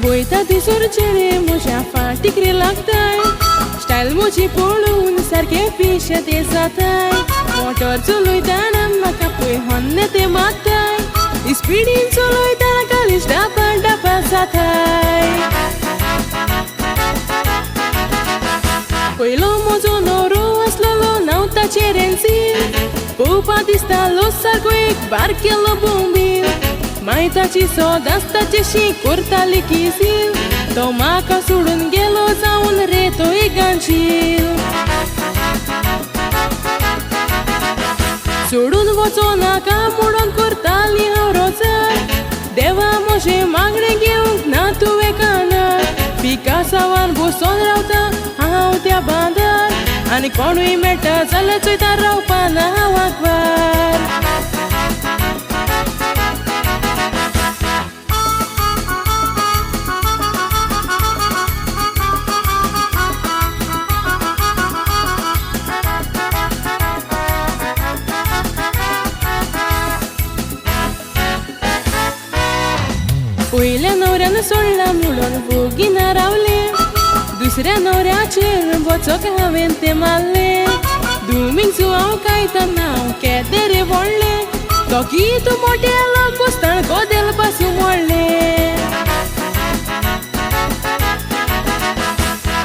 Boita de sorgere, moja fatic relactai Style moji poloun, sarke fișa de zatai Motor țului dana, maca pui honne te matai Ispidin țului dana, caliș dapa zatai Pui lo mozo noro, aslolo nauta cerențin Pupa dista lo sarcoic, barchelo bombil Mai taci soda și curta lichizil Tomaca surun gelo za un reto e gancil Surun vocona ca muron curtali hauroza Deva moje magre geung natu e kana Picasa wan buson rauta hau te bandar Ani konui meta zala cuita rau pana hawakbar Uile नवऱ्यानं सोडला मुळून भोगीना रावले दुसऱ्या नवऱ्याचे बोचोक हांवें ते मारले दुमींग सुवाव काय तर नाव केदेरे बोडले तो की तू मोठ्याला कुस्ताळ गोदेल पासून मोडले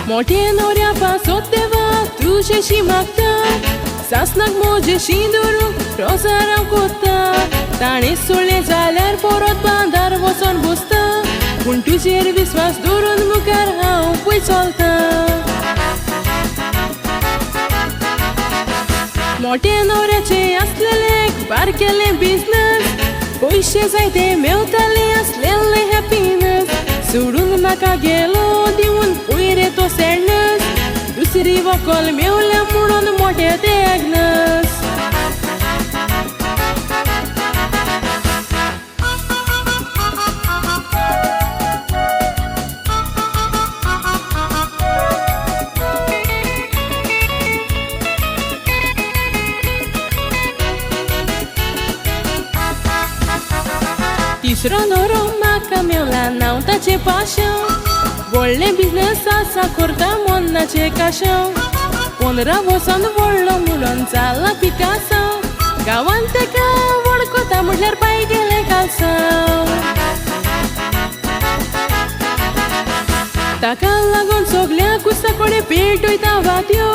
मोठे नवऱ्या पासो देवा तुझ्याशी मागता सासनाक मोजेशी दवरूंक रोजाराव कोत्ता ताणें सोडलें जाल्यार परत बांदार वचोन बसता पूण तुजेर विस्वास दवरून मुखार हांव पळय चलता मोठे नवऱ्याचे आसलेले बारकेले बिझनस पयशे जायते मेवताले आसलेले हॅपीनस सोडून म्हाका गेलो दिवन पयरे तो सॅडनस दुसरी व्हंकल मेवल्या म्हणून मोठे ते अग्नस तिसरो नवरो म्हाका मेवला नांव ताचें पाशांव व्हडलें बिझनस आसा करता मोन्नाचें काशांव 15 वर्सान व्हडलो म्हणून जाला पिकासांव गांवांत तेका वळखता म्हटल्यार पांय गेले कालसांव ताका लागून सगळ्या कुसाकोडे पेटयता वात्यो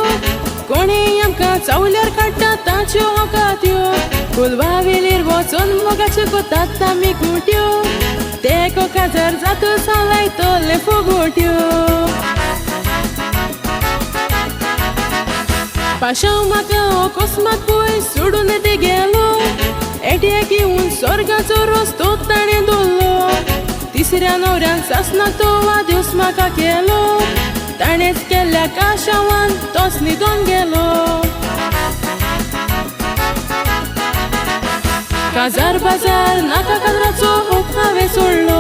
कोणेय आमकां चावल्यार काडटा ताच्यो हांकात्यो कोलवावेलेर वचोन मोगाच्यो कोतात आमी कुट्यो तेको काजार जातो लायतले फोगोट्यो पाशांव म्हाका अकस्मात पळय सोडून ते गेलो एट्याक येवन स्वर्गाचो रस्तो ताणें दवरलो तिसऱ्या नवऱ्यान सासनाक तो वाद्योस म्हाका केलो ताणेंच केल्ल्या काशावान तोच न्हिदोन गेलो काजार बाजार नाका काजराचो होप हांवें सोडलो